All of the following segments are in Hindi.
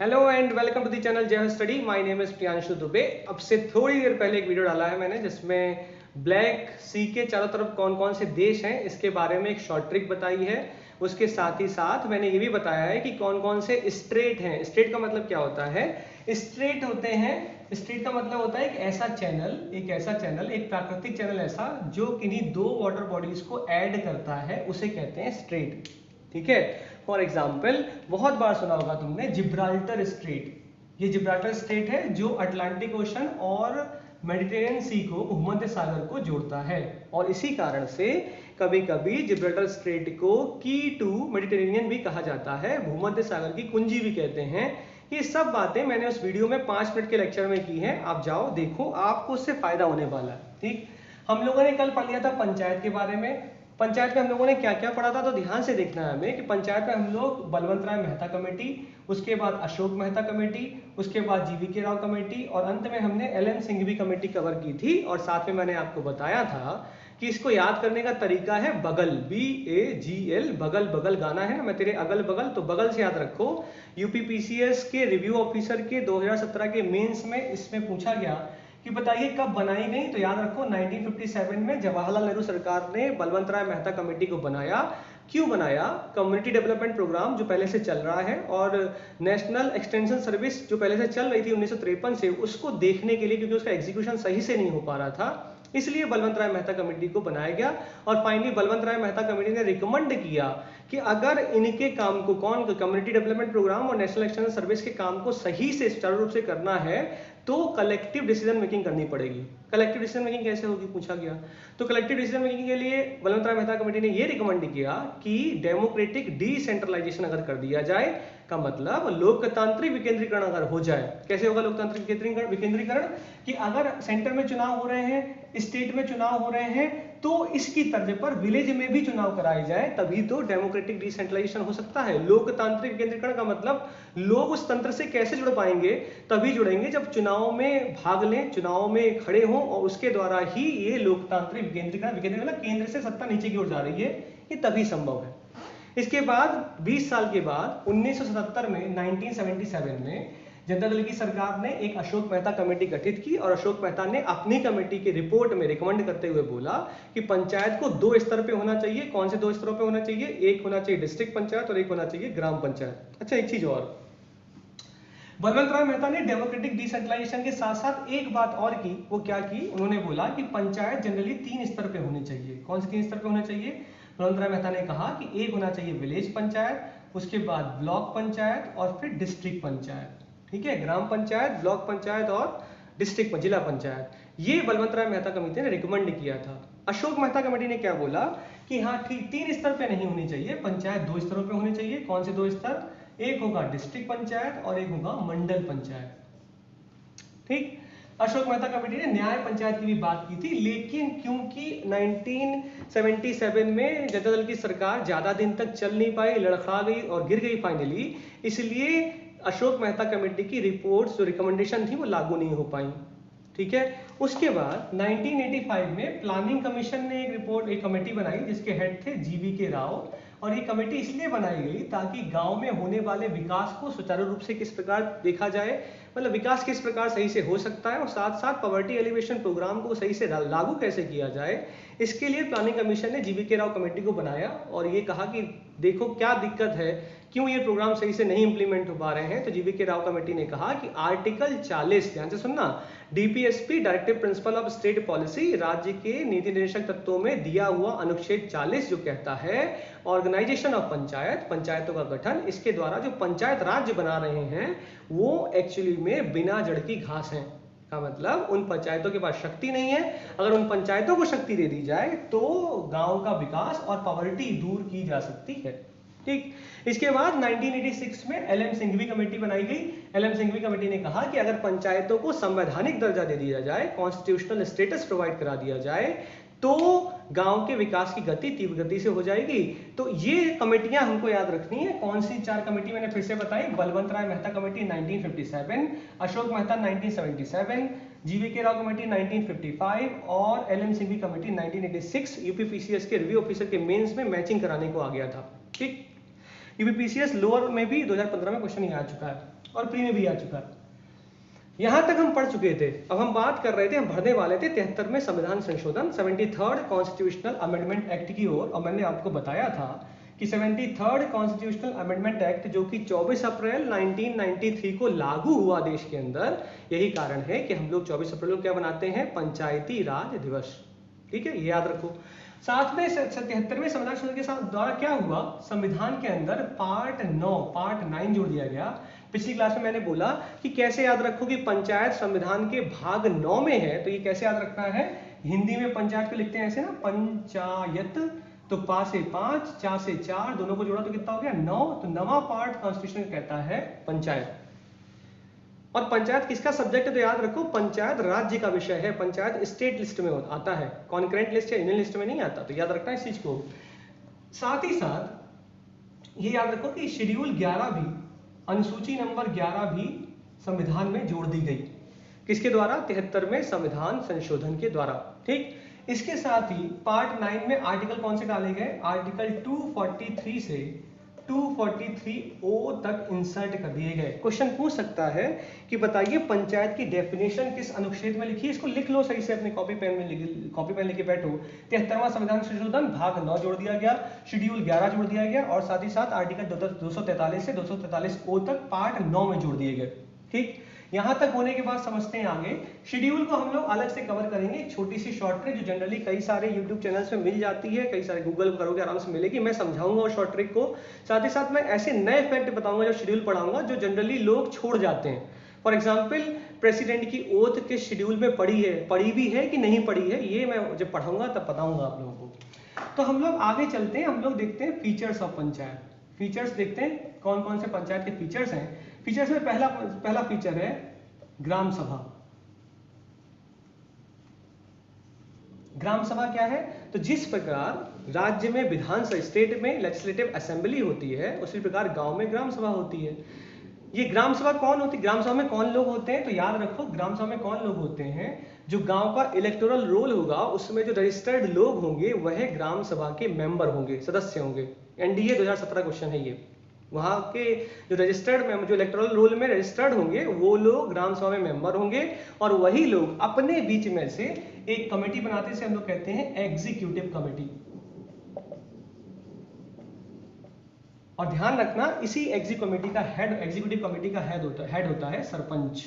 Hello and welcome to the channel Jai Study. My name is Priyanshu Dubey. अब से थोड़ी देर पहले एक वीडियो डाला है मैंने जिसमें ब्लैक सी के चारों तरफ कौन कौन से देश हैं इसके बारे में एक शॉर्ट ट्रिक बताई है। उसके साथ ही साथ मैंने ये भी बताया है कि कौन कौन से स्ट्रेट हैं। स्ट्रेट का मतलब क्या होता है? स्ट्रेट होते हैं, स्ट्रेट का मतलब होता है एक ऐसा चैनल, एक प्राकृतिक चैनल ऐसा जो किन्हीं दो वाटर बॉडीज को ऐड करता है, उसे कहते हैं स्ट्रेट। ठीक है। फॉर एग्जाम्पल बहुत बार सुना होगा तुमने जिब्राल्टर स्ट्रेट। ये जिब्राल्टर स्ट्रेट है जो अटलांटिक ओशन और मेडिटेरियन सी को, भूमध्य सागर को जोड़ता है। और इसी कारण से कभी कभी जिब्राल्टर स्ट्रेट को की टू मेडिटेरेनियन भी कहा जाता है, भूमध्य सागर की कुंजी भी कहते हैं। ये सब बातें मैंने उस वीडियो में 5 मिनट के लेक्चर में की हैं। आप जाओ देखो, आपको उससे फायदा होने वाला है। ठीक। हम लोगों ने कल पढ़ लिया था पंचायत के बारे में। पंचायत में हम लोगों ने क्या क्या पढ़ा था, तो ध्यान से देखना है हमें कि पंचायत में हम लोग बलवंत राय मेहता कमेटी, उसके बाद अशोक मेहता कमेटी, उसके बाद जीवी के राव कमेटी और अंत में हमने एल.एन. सिंघवी कमेटी कवर की थी। और साथ में मैंने आपको बताया था कि इसको याद करने का तरीका है बगल, BAGL, बगल बगल गाना है ना, मैं तेरे अगल बगल, तो बगल से याद रखो। यूपीपीसीएस के रिव्यू ऑफिसर के 2017 के मेंस में इसमें पूछा गया कि बताइए कब बनाई गई, तो याद रखो 1957 में जवाहरलाल नेहरू सरकार ने बलवंत राय मेहता कमेटी को बनाया। क्यों बनाया? कम्युनिटी डेवलपमेंट प्रोग्राम जो पहले से चल रहा है और नेशनल एक्सटेंशन सर्विस जो पहले से चल रही थी 1953 से, उसको देखने के लिए, क्योंकि उसका एग्जीक्यूशन सही से नहीं हो पा रहा था, इसलिए बलवंत राय मेहता कमेटी को बनाया गया। और फाइनली बलवंत राय मेहता कमेटी ने रिकमेंड किया कि अगर इनके काम को, कौन, कम्युनिटी डेवलपमेंट प्रोग्राम और नेशनल एक्सटेंशन सर्विस के काम को सही से सुचारू रूप से करना है तो कलेक्टिव डिसीजन मेकिंग करनी पड़ेगी। कलेक्टिव डिसीजन मेकिंग कैसे होगी पूछा गया। तो कलेक्टिव डिसीजन मेकिंग के लिए बलवंत राय मेहता कमेटी ने यह रिकमेंड किया कि डेमोक्रेटिक डिसेंट्रलाइजेशन अगर कर दिया जाए, का मतलब लोकतांत्रिक विकेंद्रीकरण अगर हो जाए। कैसे होगा लोकतांत्रिक विकेंद्रीकरण? कि अगर सेंटर में चुनाव हो रहे हैं, स्टेट में चुनाव हो रहे हैं, तो इसकी तर्ज पर विलेज में भी चुनाव कराए जाए, तभी तो डेमोक्रेटिक डिसेंट्रलाइजेशन हो सकता है। लोकतांत्रिक विकेंद्रीकरण का मतलब लोग उस तंत्र से कैसे जुड़ पाएंगे? तभी जुड़ेंगे जब चुनाव में भाग लें, चुनाव में खड़े हों, और उसके द्वारा ही ये लोकतांत्रिक विकेंद्रीकरण, मतलब केंद्र से सत्ता नीचे की ओर जा रही है, ये तभी संभव है। इसके बाद 20 साल के बाद 1977 में, 1977 में जनता दल की सरकार ने एक अशोक मेहता कमेटी गठित की और अशोक मेहता ने अपनी कमेटी की रिपोर्ट में रिकमेंड करते हुए बोला कि पंचायत को 2 स्तर पे होना चाहिए। कौन से 2 स्तरों पे होना चाहिए? एक होना चाहिए डिस्ट्रिक्ट पंचायत और एक होना चाहिए ग्राम पंचायत। अच्छा, एक चीज और, बलवंत राय मेहता ने डेमोक्रेटिक डिसेंट्रलाइजेशन के साथ साथ एक बात और की। वो क्या की? उन्होंने बोला कि पंचायत जनरली 3 स्तर पे होनी चाहिए। कौन से 3 स्तर पे होना चाहिए? बलवंत राय मेहता ने कहा कि एक होना चाहिए विलेज पंचायत, उसके बाद ब्लॉक पंचायत और फिर डिस्ट्रिक्ट पंचायत। ठीक है, ग्राम पंचायत, ब्लॉक पंचायत और डिस्ट्रिक्ट जिला पंचायत। ये बलवंत राय मेहता कमेटी ने रिकमेंड किया था। अशोक मेहता कमेटी ने क्या बोला कि हाँ ठीक, 3 स्तर पे नहीं होनी चाहिए, पंचायत 2 स्तरों पे होनी चाहिए। कौन से 2 स्तर? एक होगा डिस्ट्रिक्ट पंचायत और एक होगा मंडल पंचायत। ठीक। अशोक मेहता कमेटी ने न्याय पंचायत की भी बात की थी, लेकिन क्योंकि 1977 में जनता दल की सरकार ज्यादा दिन तक चल नहीं पाई, लड़खड़ा गई और गिर गई फाइनली, इसलिए अशोक मेहता कमेटी की रिपोर्ट्स, जो रिकमेंडेशन थी, वो लागू नहीं हो पाई। ठीक है। उसके बाद 1985 में प्लानिंग कमीशन ने एक रिपोर्ट, एक कमेटी बनाई जिसके हेड थे जीवी के राव। और ये कमेटी इसलिए बनाई गई ताकि गांव में होने वाले विकास को सुचारू रूप से किस प्रकार देखा जाए, मतलब विकास किस प्रकार सही से हो सकता है, और साथ साथ पॉवर्टी एलिवेशन प्रोग्राम को सही से लागू कैसे किया जाए, इसके लिए प्लानिंग कमीशन ने जीवी के राव कमेटी को बनाया और ये कहा कि देखो क्या दिक्कत है, क्यों ये प्रोग्राम सही से नहीं इंप्लीमेंट हो पा रहे हैं। तो जीवी के राव कमेटी ने कहा कि आर्टिकल 40, ध्यान से सुनना, DPSP directive principle of state policy, राज्य के नीति निर्देशक तत्वों में दिया हुआ अनुच्छेद 40 जो कहता है ऑर्गेनाइजेशन ऑफ पंचायत, पंचायतों का गठन, इसके द्वारा जो पंचायत राज्य बना रहे हैं वो एक्चुअली में बिना जड़ की घास है। का मतलब उन पंचायतों के पास शक्ति नहीं है। अगर उन पंचायतों को शक्ति दे दी जाए तो गांव का विकास और पॉवर्टी दूर की जा सकती है। ठीक। इसके बाद 1986 में एल.एन. सिंघवी कमेटी बनाई गई। एल.एन. सिंघवी कमेटी ने कहा कि अगर पंचायतों को संवैधानिक दर्जा दे दिया जाए, कॉन्स्टिट्यूशनल स्टेटस प्रोवाइड करा दिया जाए, तो गांव के विकास की गति तीव्र गति से हो जाएगी। तो ये कमेटियां हमको याद रखनी है। कौन सी 4 कमेटी मैंने फिर से बताई? बलवंत राय मेहता कमेटी 1957, अशोक मेहता 1977, जीवी के राव कमेटी 1955 और एल.एन. सिंघवी कमेटी 1986। यूपीपीसीएस के रिव्यू ऑफिसर के मेंस में मैचिंग कराने को आ गया था। ठीक। यूपीपीसीएस लोअर में भी 2015 में क्वेश्चन आ चुका है। और प्री में भी आ चुका है। यहां तक हम पढ़ चुके थे। अब हम बात कर रहे थे, हम भरने वाले थे 73वें संविधान संशोधन 73rd कॉन्स्टिट्यूशनल अमेंडमेंट एक्ट की ओर। और मैंने आपको बताया था कि 73rd कॉन्स्टिट्यूशनल अमेंडमेंट एक्ट जो कि 24 अप्रैल 1993 को लागू हुआ देश के अंदर, यही कारण है कि हम लोग 24 अप्रैल को क्या बनाते हैं, पंचायती राज दिवस। ठीक है, ये याद रखो। साथ में 77वें संविधान संशोधन के साथ द्वारा क्या हुआ, संविधान के अंदर पार्ट 9 जोड़ दिया गया। पिछली क्लास में मैंने बोला कि कैसे याद रखो कि पंचायत संविधान के भाग 9 में है। तो ये कैसे याद रखना है, हिंदी में पंचायत को लिखते हैं ऐसे ना, पंचायत, तो पा से 5, चा से 4, दोनों को जोड़ा तो कितना हो गया 9। तो 9वां पार्ट कॉन्स्टिट्यूशन कहता है पंचायत। और पंचायत किसका सब्जेक्ट है, तो याद रखो पंचायत राज्य का विषय है। पंचायत स्टेट लिस्ट में आता है, कॉन्करेंट लिस्ट या यूनियन लिस्ट में नहीं आता, तो याद रखना है इस चीज को। साथ ही साथ ये याद रखो कि शेड्यूल 11 भी, अनुसूची नंबर 11 भी संविधान में जोड़ दी गई। किसके द्वारा, 73वें संविधान संशोधन के द्वारा। ठीक, इसके साथ ही पार्ट 9 में आर्टिकल कौन से डाले गए, आर्टिकल 243 से 243O तक इंसर्ट कर दिए गए। क्वेश्चन पूछ सकता है कि बताइए पंचायत की डेफिनेशन किस अनुच्छेद में लिखी है। इसको लिख लो सही से अपने कॉपी पेन लेके बैठो। 73वां संविधान संशोधन भाग 9 जोड़ दिया गया, शेड्यूल 11 जोड़ दिया गया, और साथ ही साथ आर्टिकल 243 से 243O तक पार्ट 9 में जोड़ दिए गए। ठीक, यहां तक होने के बाद समझते हैं आगे। शेड्यूल को हम लोग अलग से कवर करेंगे, एक छोटी सी शॉर्ट ट्रिक जो जनरली कई सारे यूट्यूब चैनल्स में मिल जाती है, कई सारे गूगल करोगे आराम से मिलेगी। मैं समझाऊंगा और शॉर्ट ट्रिक को, साथ ही साथ मैं ऐसे नए फैक्ट बताऊंगा जो शेड्यूल पढ़ाऊंगा जो जनरली लोग छोड़ जाते हैं। फॉर एग्जाम्पल, प्रेसिडेंट की ओथ के शेड्यूल में पढ़ी भी है कि नहीं पढ़ी है, ये मैं जब पढ़ाऊंगा तब बताऊंगा आप लोगों को। तो हम लोग आगे चलते हैं, हम लोग देखते हैं फीचर्स ऑफ पंचायत। फीचर्स देखते हैं कौन कौन से पंचायत के फीचर्स हैं। फीचर्स में पहला फीचर है ग्राम सभा। ग्राम सभा क्या है, तो जिस प्रकार राज्य में विधानसभा, स्टेट में लेजिस्लेटिव असेंबली होती है, उसी प्रकार गांव में ग्राम सभा होती है। ये ग्राम सभा कौन होती है, ग्राम सभा में कौन लोग होते हैं, तो याद रखो ग्राम सभा में कौन लोग होते हैं, जो गांव का इलेक्टोरल रोल होगा उसमें जो रजिस्टर्ड लोग होंगे वह ग्राम सभा के मेंबर होंगे, सदस्य होंगे। एनडीए 2017 क्वेश्चन है ये। वहां के जो रजिस्टर्ड, जो इलेक्टोरल रोल में रजिस्टर्ड होंगे वो लोग ग्राम सभा में मेंबर होंगे, और वही लोग अपने बीच में से एक कमेटी बनाते हैं, हम लोग कहते हैं एग्जीक्यूटिव कमेटी। और ध्यान रखना इसी एग्जीक्यूटिव कमेटी का हेड होता है सरपंच,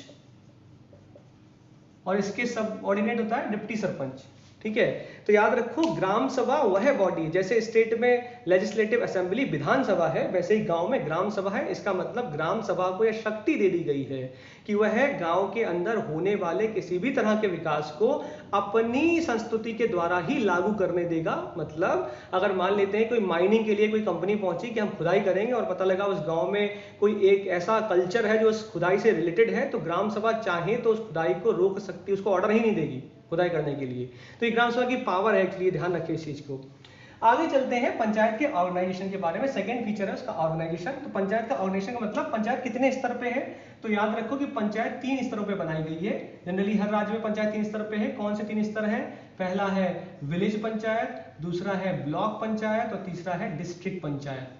और इसके सबऑर्डिनेट होता है डिप्टी सरपंच। ठीक है, तो याद रखो ग्राम सभा वह बॉडी, जैसे स्टेट में लेजिस्लेटिव असेंबली विधानसभा है, वैसे ही गांव में ग्राम सभा है। इसका मतलब ग्राम सभा को यह शक्ति दे दी गई है कि वह गांव के अंदर होने वाले किसी भी तरह के विकास को अपनी संस्तुति के द्वारा ही लागू करने देगा। मतलब अगर मान लेते हैं कोई माइनिंग के लिए कोई कंपनी पहुंची कि हम खुदाई करेंगे, और पता लगा उस गांव में कोई एक ऐसा कल्चर है जो उस खुदाई से रिलेटेड है, तो ग्राम सभा चाहे तो उस खुदाई को रोक सकती, उसको ऑर्डर ही नहीं देगी खुदाई करने के लिए। तो ये ग्राम सभा की पावर है, एक्चुअली ध्यान रखिए इस चीज को। आगे चलते हैं पंचायत के ऑर्गेनाइजेशन के बारे में। सेकंड फीचर है उसका ऑर्गेनाइजेशन। तो पंचायत का ऑर्गेनाइजेशन का मतलब पंचायत कितने स्तर पे है, तो याद रखो कि पंचायत 3 स्तरों पे बनाई गई है। जनरली हर राज्य में पंचायत 3 स्तर पे है। कौन से 3 स्तर है, पहला है विलेज पंचायत, दूसरा है ब्लॉक पंचायत, और तीसरा है डिस्ट्रिक्ट पंचायत।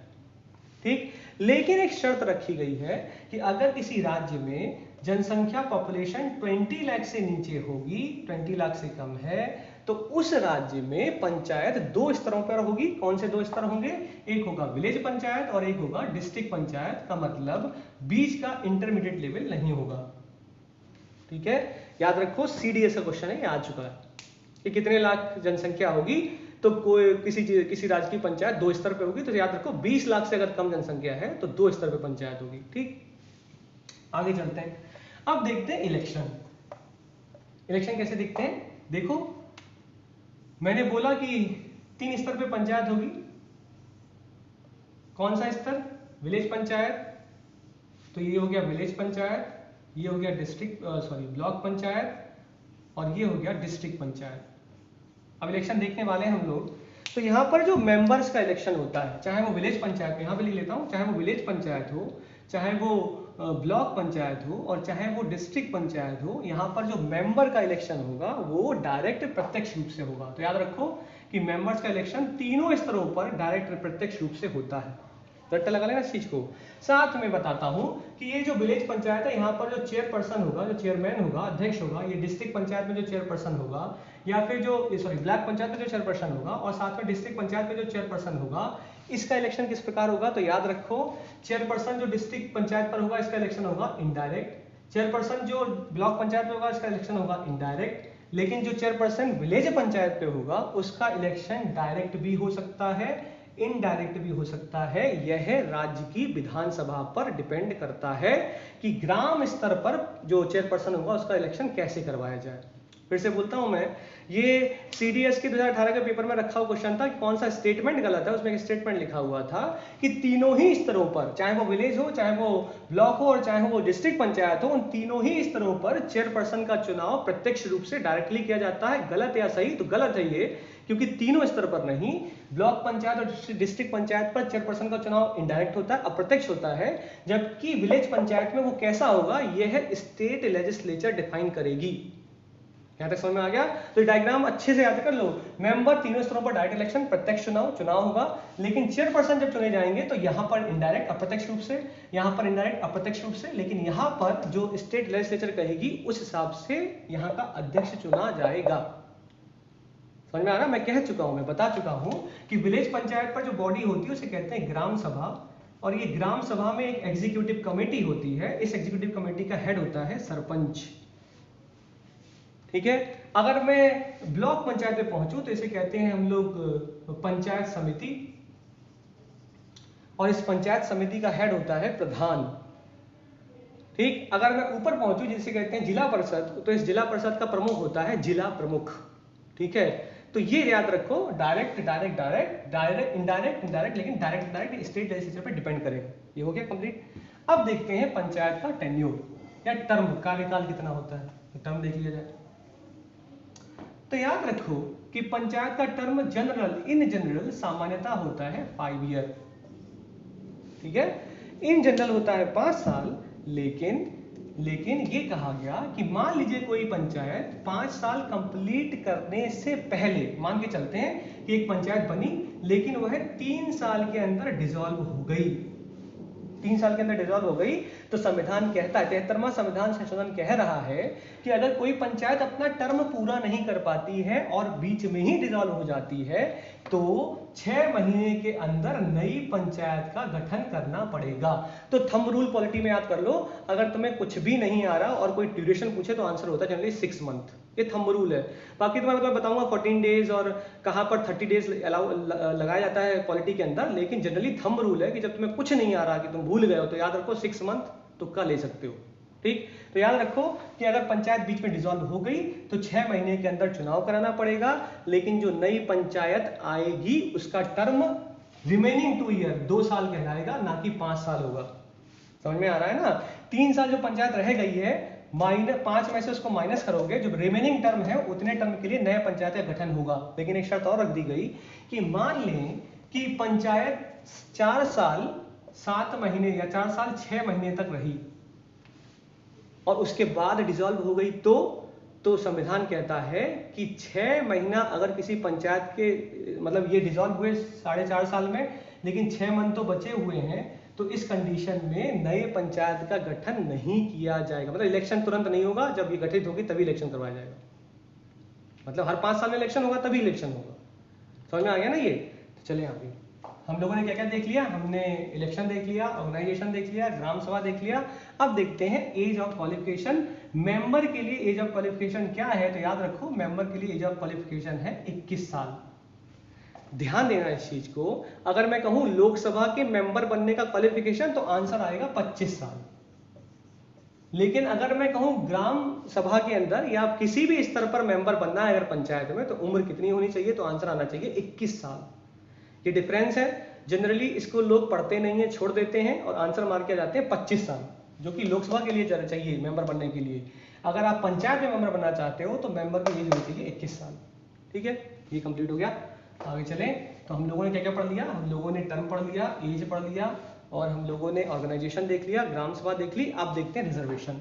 ठीक, लेकिन एक शर्त रखी गई है कि अगर किसी राज्य में जनसंख्या पॉपुलेशन 20 लाख से नीचे होगी, 20 लाख से कम है, तो उस राज्य में पंचायत 2 स्तरों पर होगी। कौन से 2 स्तर होंगे, एक होगा विलेज पंचायत और एक होगा डिस्ट्रिक्ट पंचायत। का मतलब बीच का इंटरमीडिएट लेवल नहीं होगा। ठीक है, याद रखो सीडीएस का क्वेश्चन है, ये आ चुका है कि कितने लाख जनसंख्या होगी तो कोई किसी राज्य की पंचायत 2 स्तर पे होगी। तो याद रखो 20 लाख से अगर कम जनसंख्या है तो 2 स्तर पे पंचायत होगी। ठीक, आगे चलते हैं। अब देखते हैं इलेक्शन। इलेक्शन कैसे दिखते हैं, देखो मैंने बोला कि 3 स्तर पे पंचायत होगी। कौन सा स्तर, विलेज पंचायत, तो ये हो गया विलेज पंचायत, ये हो गया ब्लॉक पंचायत, और ये हो गया डिस्ट्रिक्ट पंचायत। अब इलेक्शन देखने वाले हैं हम लोग। तो यहाँ पर जो मेंबर्स का इलेक्शन होता है, चाहे वो विलेज पंचायत, यहाँ पे लिख लेता हूँ, चाहे वो विलेज पंचायत हो, चाहे वो ब्लॉक पंचायत हो, और चाहे वो डिस्ट्रिक्ट पंचायत हो, यहाँ पर जो मेंबर का इलेक्शन होगा वो डायरेक्ट प्रत्यक्ष रूप से होगा। तो याद रखो कि मेंबर्स का इलेक्शन तीनों स्तरों पर डायरेक्ट प्रत्यक्ष रूप से होता है। रट्टा लगा लेना इस चीज को। साथ में बताता हूं कि ये जो विलेज पंचायत है, यहाँ पर जो चेयरपर्सन होगा, जो चेयरमैन होगा, अध्यक्ष होगा, ये डिस्ट्रिक्ट पंचायत में जो चेयरपर्सन होगा, या फिर जो ब्लॉक पंचायत में जो चेयरपर्सन होगा, और साथ में डिस्ट्रिक्ट पंचायत में जो चेयरपर्सन होगा, इसका इलेक्शन किस प्रकार होगा? तो याद रखो, चेयरपर्सन जो डिस्ट्रिक्ट पंचायत पर होगा, इसका इलेक्शन होगा इनडायरेक्ट। चेयरपर्सन जो ब्लॉक पंचायत में होगा, इसका इलेक्शन होगा इनडायरेक्ट। लेकिन जो चेयरपर्सन विलेज पंचायत पे होगा, उसका इलेक्शन डायरेक्ट भी हो सकता है, इनडायरेक्ट भी हो सकता है। यह राज्य की विधानसभा पर डिपेंड करता है कि ग्राम स्तर पर जो चेयरपर्सन होगा उसका इलेक्शन कैसे करवाया जाए। फिर से बोलता हूं मैं, ये सीडीएस के 2018 के पेपर में रखा हुआ क्वेश्चन था कि कौन सा स्टेटमेंट गलत है। उसमें एक स्टेटमेंट लिखा हुआ था कि तीनों ही स्तरों पर, चाहे वो विलेज हो, चाहे वो ब्लॉक हो, और चाहे वो डिस्ट्रिक्ट पंचायत हो, उन तीनों ही स्तरों पर चेयरपर्सन का चुनाव प्रत्यक्ष रूप से डायरेक्टली किया जाता है। गलत या सही? तो गलत है ये, क्योंकि तीनों स्तर पर नहीं, ब्लॉक पंचायत और डिस्ट्रिक्ट पंचायत पर चेयरपर्सन का चुनाव इनडायरेक्ट होता है, अप्रत्यक्ष होता है। जबकि विलेज पंचायत में वो कैसा होगा, यह स्टेट लेजिस्लेचर डिफाइन करेगी। यहां तक समझ में आ गया? तो डायग्राम अच्छे से याद कर लो। मेंबर तीनों स्तरों पर डायरेक्ट इलेक्शन, प्रत्यक्ष चुनाव होगा, लेकिन चेयरपर्सन जब चुने जाएंगे तो यहां पर इनडायरेक्ट अप्रत्यक्ष रूप से, यहां पर इनडायरेक्ट अप्रत्यक्ष रूप से, लेकिन यहां पर जो स्टेट लेजिस्लेचर कहेगी उस हिसाब से यहां का अध्यक्ष चुना जाएगा। समझ में आ रहा? मैं कह चुका हूं, मैं बता चुका हूं कि विलेज पंचायत पर जो बॉडी होती है उसे कहते हैं ग्राम सभा, और ये ग्राम सभा में एक एग्जीक्यूटिव कमेटी होती है। इस एग्जीक्यूटिव कमेटी का हेड होता है सरपंच। ठीक है। अगर मैं ब्लॉक पंचायत पे पहुंचूं तो इसे कहते हैं हम लोग पंचायत समिति, और इस पंचायत समिति का हेड होता है प्रधान। ठीक। अगर मैं ऊपर पहुंचूं जिसे कहते हैं जिला परिषद, तो इस जिला परिषद का प्रमुख होता है जिला प्रमुख। ठीक है। तो ये याद रखो, direct direct direct direct indirect indirect, लेकिन डायरेक्ट डायरेक्ट स्टेट लेजिस्लेचर पे डिपेंड करेगा। ये हो गया कंप्लीट। अब देखते हैं पंचायत का टेन्योर या टर्म, कार्यकाल कितना होता है, तो टर्म देख लिया जाए। तो याद रखो कि पंचायत का टर्म इन जनरल सामान्यता होता है 5 ईयर। ठीक है। इन जनरल होता है 5 साल, लेकिन ये कहा गया कि मान लीजिए कोई पंचायत 5 साल कंप्लीट करने से पहले, मान के चलते हैं कि एक पंचायत बनी, लेकिन वह 3 साल के अंदर डिसॉल्व हो गई, 3 साल के अंदर डिसॉल्व हो गई, तो संविधान कहता है, 73वां संविधान संशोधन कह रहा है कि अगर कोई पंचायत अपना टर्म पूरा नहीं कर पाती है और बीच में ही डिसॉल्व हो जाती है, तो 6 महीने के अंदर नई पंचायत का गठन करना पड़ेगा। तो थंब रूल पॉलिटी में याद कर लो, अगर तुम्हें कुछ भी नहीं आ रहा और कोई ड्यूरेशन पूछे तो आंसर होता है जनरली 6 मंथ। ये थंब रूल है। बाकी तो मैं बताऊंगा 14 डेज और कहां पर 30 डेज लगाया जाता है पॉलिटी के अंदर, लेकिन जनरली थंब रूल है कि जब तुम्हें कुछ नहीं आ रहा, कि तुम भूल गए हो, तो याद रखो 6 मंथ तुक्का ले सकते हो। ठीक। तो याद रखो कि अगर पंचायत बीच में डिसॉल्व हो गई तो 6 महीने के अंदर चुनाव कराना पड़ेगा, लेकिन जो नई पंचायत आएगी उसका टर्म रिमेनिंग 2 ईयर, 2 साल कहलाएगा, ना कि 5 साल होगा। समझ में आ रहा है ना? 3 साल जो पंचायत रह गई है, -5 में से उसको माइनस करोगे, जो रिमेनिंग टर्म है उतने टर्म के लिए नया पंचायत का गठन होगा। लेकिन एक शर्त और रख दी गई कि मान लें कि पंचायत 4 साल 7 महीने या 4 साल 6 महीने तक रही और उसके बाद डिसॉल्व हो गई, तो संविधान कहता है कि 6 महीना अगर किसी पंचायत के, मतलब ये डिसॉल्व हुए 4.5 साल में, लेकिन 6 मंथ तो बचे हुए हैं, तो इस कंडीशन में नए पंचायत का गठन नहीं किया जाएगा। मतलब इलेक्शन तुरंत नहीं होगा, जब ये गठित होगी तभी इलेक्शन करवाया जाएगा। मतलब हर 5 साल में इलेक्शन होगा तभी इलेक्शन होगा। समझ में आ गया ना ये? तो चले आगे। हम लोगों ने क्या क्या देख लिया? हमने इलेक्शन देख लिया, ऑर्गेनाइजेशन देख लिया, ग्राम सभा देख लिया। अब देखते हैं एज ऑफ क्वालिफिकेशन। मेंबर के लिए एज ऑफ क्वालिफिकेशन क्या है? तो याद रखो, मेंबर के लिए एज ऑफ क्वालिफिकेशन है 21 साल। ध्यान देना इस चीज को। अगर मैं कहूं लोकसभा के मेंबर बनने का क्वालिफिकेशन, तो आंसर आएगा 25 साल। लेकिन अगर मैं कहूं ग्राम सभा के अंदर या किसी भी स्तर पर मेंबर बनना है अगर पंचायत में, तो उम्र कितनी होनी चाहिए? तो आंसर आना चाहिए 21 साल। ये डिफरेंस है। जनरली इसको लोग पढ़ते नहीं है, छोड़ देते हैं और आंसर मार के जाते हैं 25 साल, जो कि लोकसभा के लिए चाहिए मेंबर बनने के लिए। अगर आप पंचायत में मेंबर बनना चाहते हो तो मेंबर की एज होनी चाहिए 21 साल। ठीक है, ये कंप्लीट हो गया। आगे चलें तो हम लोगों ने क्या क्या पढ़ लिया? हम लोगों ने टर्म पढ़ लिया, एज पढ़ लिया, और हम लोगों ने ऑर्गेनाइजेशन देख लिया, ग्राम सभा देख ली। अब देखते हैं रिजर्वेशन,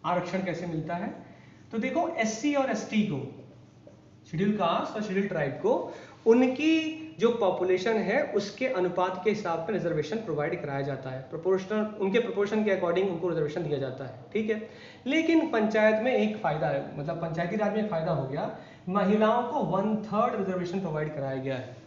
आरक्षण कैसे मिलता है। तो देखो, एससी और एसटी को, शेड्यूल कास्ट और शेड्यूल ट्राइब को, उनकी जो पॉपुलेशन है उसके अनुपात के हिसाब से रिजर्वेशन प्रोवाइड कराया जाता है, प्रोपोर्शनल, उनके प्रोपोर्शन के अकॉर्डिंग उनको रिजर्वेशन दिया जाता है, ठीक है। लेकिन पंचायत में एक फायदा है, मतलब पंचायती राज में एक फायदा हो गया, महिलाओं को 1/3 रिजर्वेशन प्रोवाइड कराया गया है।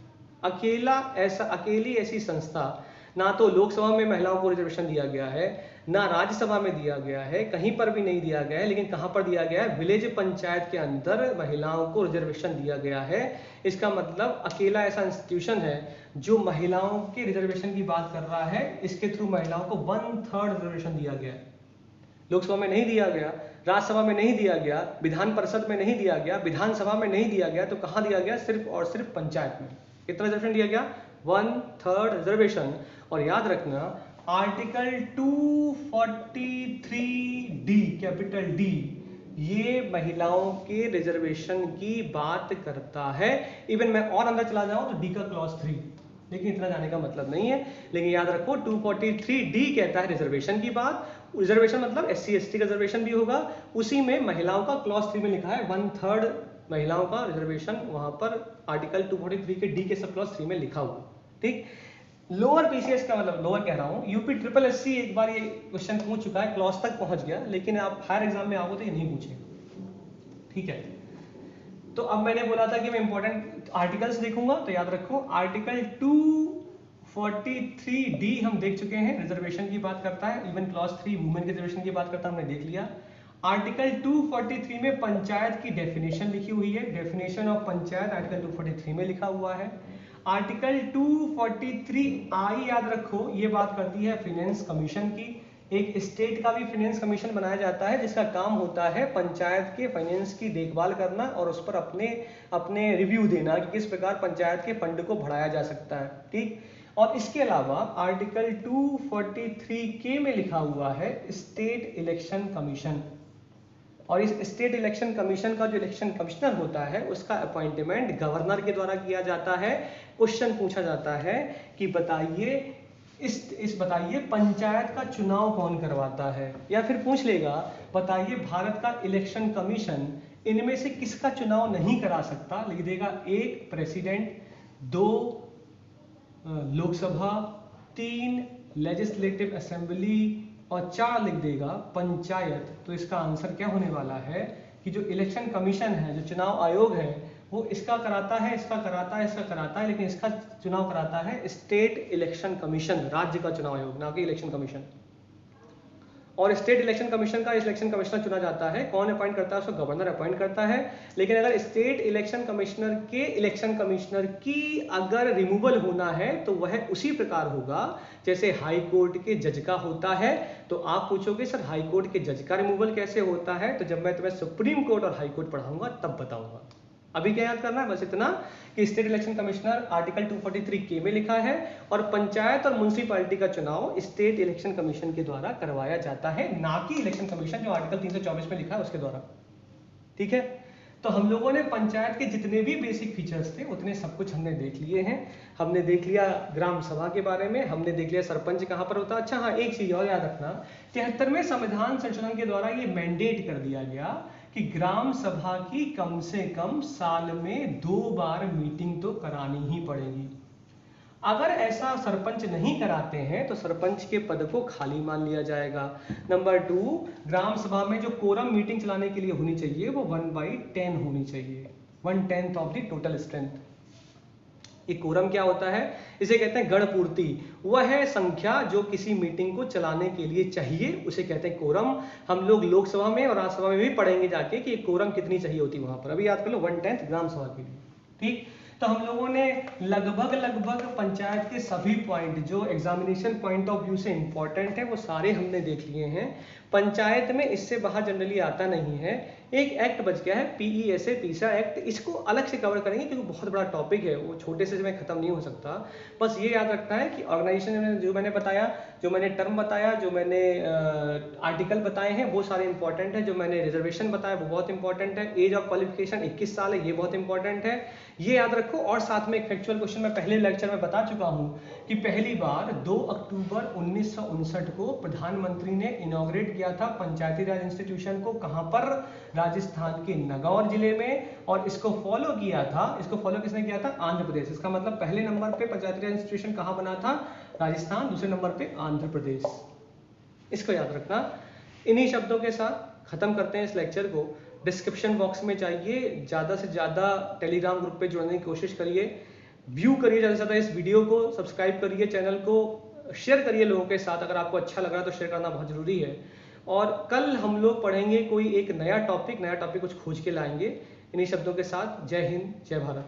अकेली ऐसी संस्था, ना तो लोकसभा में महिलाओं को रिजर्वेशन दिया गया है, ना राज्यसभा में दिया गया है, कहीं पर भी नहीं दिया गया है, लेकिन कहां पर दिया गया है, विलेज पंचायत के अंदर महिलाओं को रिजर्वेशन दिया गया है। इसका मतलब अकेला ऐसा इंस्टीट्यूशन है जो महिलाओं के रिजर्वेशन की बात कर रहा है, इसके थ्रू महिलाओं को 1/3 रिजर्वेशन दिया गया है। लोकसभा में नहीं दिया गया, राज्यसभा में नहीं दिया गया, विधान परिषद में नहीं दिया गया, विधानसभा में नहीं दिया गया, तो कहां दिया गया, सिर्फ और सिर्फ पंचायत में। कितना रिजर्वेशन दिया गया, 1/3 रिजर्वेशन। और याद रखना आर्टिकल 243D कैपिटल डी ये महिलाओं के रिजर्वेशन की बात करता है। इवन मैं और अंदर चला जाऊं तो डी का क्लॉज 3, लेकिन इतना जाने का मतलब नहीं है, लेकिन याद रखो 243D कहता है रिजर्वेशन की बात। रिजर्वेशन मतलब SC/ST का रिजर्वेशन भी होगा, उसी में महिलाओं का क्लॉज 3 में लिखा है 1/3 महिलाओं का रिजर्वेशन, वहां पर आर्टिकल 243 के डी के सब क्लॉज 3 में लिखा हुआ, ठीक। लोअर PCS का मतलब, लोअर कह रहा हूँ, UPSSC एक बार ये क्वेश्चन पूछ चुका है, क्लॉज तक पहुंच गया, लेकिन आप हायर एग्जाम में आओगे तो ये नहीं पूछेगा, ठीक है। तो अब मैंने बोला था कि मैं इंपॉर्टेंट आर्टिकल्स देखूंगा, तो याद रखो आर्टिकल 243D हम देख चुके हैं, रिजर्वेशन की बात करता है, इवन क्लॉज 3 वुमेन के रिजर्वेशन की बात करता है, हमने देख लिया। आर्टिकल 243 में पंचायत की डेफिनेशन लिखी हुई है, डेफिनेशन ऑफ पंचायत आर्टिकल 243 में लिखा हुआ है। आर्टिकल 243I याद रखो, ये बात करती है फाइनेंस कमीशन की। एक स्टेट का भी फाइनेंस कमीशन बनाया जाता है जिसका काम होता है पंचायत के फाइनेंस की देखभाल करना और उस पर अपने रिव्यू देना कि किस प्रकार पंचायत के फंड को बढ़ाया जा सकता है, ठीक। और इसके अलावा आर्टिकल 243K में लिखा हुआ है स्टेट इलेक्शन कमीशन, और इस स्टेट इलेक्शन कमीशन का जो इलेक्शन कमिश्नर होता है उसका अपॉइंटमेंट गवर्नर के द्वारा किया जाता है। क्वेश्चन पूछा जाता है कि बताइए बताइए पंचायत का चुनाव कौन करवाता है, या फिर पूछ लेगा बताइए भारत का इलेक्शन कमीशन इनमें से किसका चुनाव नहीं करा सकता, लिख देगा 1 प्रेसिडेंट, 2 लोकसभा, 3 लेजिस्लेटिव असेंबली और 4 लिख देगा पंचायत। तो इसका आंसर क्या होने वाला है कि जो इलेक्शन कमीशन है, जो चुनाव आयोग है, वो इसका कराता है, इसका कराता है, इसका कराता है, लेकिन इसका चुनाव कराता है स्टेट इलेक्शन कमीशन, राज्य का चुनाव आयोग, ना कि इलेक्शन कमीशन। और स्टेट इलेक्शन कमीशन का इलेक्शन कमिश्नर चुना जाता है, कौन अपॉइंट करता है, उसको गवर्नर अपॉइंट करता है। लेकिन अगर स्टेट इलेक्शन कमिश्नर के इलेक्शन कमिश्नर की अगर रिमूवल होना है तो वह उसी प्रकार होगा जैसे हाई कोर्ट के जज का होता है। तो आप पूछोगे सर हाई कोर्ट के जज का रिमूवल कैसे होता है, तो जब मैं तुम्हें सुप्रीम कोर्ट और हाई कोर्ट पढ़ाऊंगा तब बताऊंगा। अभी क्या याद करना है, बस इतना कि state election commissioner article 243K में लिखा है और पंचायत और म्युनिसिपैलिटी का चुनाव स्टेट इलेक्शन कमीशन के द्वारा करवाया जाता है, ना कि इलेक्शन कमीशन जो आर्टिकल 324 में लिखा है उसके द्वारा, ठीक है। तो हम लोगों ने पंचायत के जितने भी बेसिक फीचर्स थे उतने सब कुछ हमने देख लिए हैं। हमने देख लिया ग्राम सभा के बारे में, हमने देख लिया सरपंच कहाँ पर होता है। अच्छा हाँ, एक चीज और याद रखना, 73वें संविधान संशोधन के द्वारा ये मैंडेट कर दिया गया कि ग्राम सभा की कम से कम साल में 2 बार मीटिंग तो करानी ही पड़ेगी। अगर ऐसा सरपंच नहीं कराते हैं तो सरपंच के पद को खाली मान लिया जाएगा। नंबर 2, ग्राम सभा में जो कोरम मीटिंग चलाने के लिए होनी चाहिए वो 1/10 होनी चाहिए, 1/10 ऑफ द टोटल स्ट्रेंथ। ये कोरम क्या होता है, इसे कहते हैं गण पूर्ति। वह है संख्या जो किसी मीटिंग को चलाने के लिए चाहिए, उसे कहते हैं कोरम। हम लोग लोकसभा में और राज्यसभा में भी पढ़ेंगे जाके कि कोरम कितनी चाहिए होती है वहां पर। अभी याद कर लो 1/10 ग्राम सभा के लिए, ठीक। तो हम लोगों ने लगभग पंचायत के सभी पॉइंट जो एग्जामिनेशन पॉइंट ऑफ व्यू से इंपॉर्टेंट है वो सारे हमने देख लिए हैं। पंचायत में इससे बाहर जनरली आता नहीं है। एक एक्ट बच गया है PESA, तीसरा एक्ट, इसको अलग से कवर करेंगे क्योंकि बहुत बड़ा टॉपिक है, वो छोटे से में खत्म नहीं हो सकता। बस ये याद रखना है कि ऑर्गेनाइजेशन जो मैंने बताया, जो मैंने टर्म बताया, जो मैंने आर्टिकल बताए हैं वो सारे इंपॉर्टेंट है। जो मैंने रिजर्वेशन बताया वो बहुत इंपॉर्टेंट है। एज ऑफ क्वालिफिकेशन 21 साल है, ये बहुत इंपॉर्टेंट है। ये याद रखो। और साथ में एक फैक्चुअल क्वेश्चन मैं पहले लेक्चर में बता चुका हूं कि पहली बार 2 अक्टूबर 1959 को प्रधानमंत्री ने इनॉग्रेट किया था पंचायती राज इंस्टीट्यूशन को। कहां पर? राजस्थान के नागौर जिले में। और इसको फॉलो किसने किया था? आंध्र प्रदेश। इसका मतलब पहले नंबर पे पंचायती राज इंस्टीट्यूशन कहां बना था? राजस्थान। दूसरे नंबर पे आंध्र प्रदेश। इसको याद रखना। इन्हीं शब्दों के साथ खत्म करते हैं इस लेक्चर को। डिस्क्रिप्शन बॉक्स में जाइए, ज़्यादा से ज़्यादा टेलीग्राम ग्रुप पे जुड़ने की कोशिश करिए, व्यू करिए ज़्यादा से ज़्यादा इस वीडियो को, सब्सक्राइब करिए चैनल को, शेयर करिए लोगों के साथ। अगर आपको अच्छा लग रहा है तो शेयर करना बहुत ज़रूरी है। और कल हम लोग पढ़ेंगे कोई एक नया टॉपिक कुछ खोज के लाएंगे। इन्हीं शब्दों के साथ जय हिंद, जय भारत।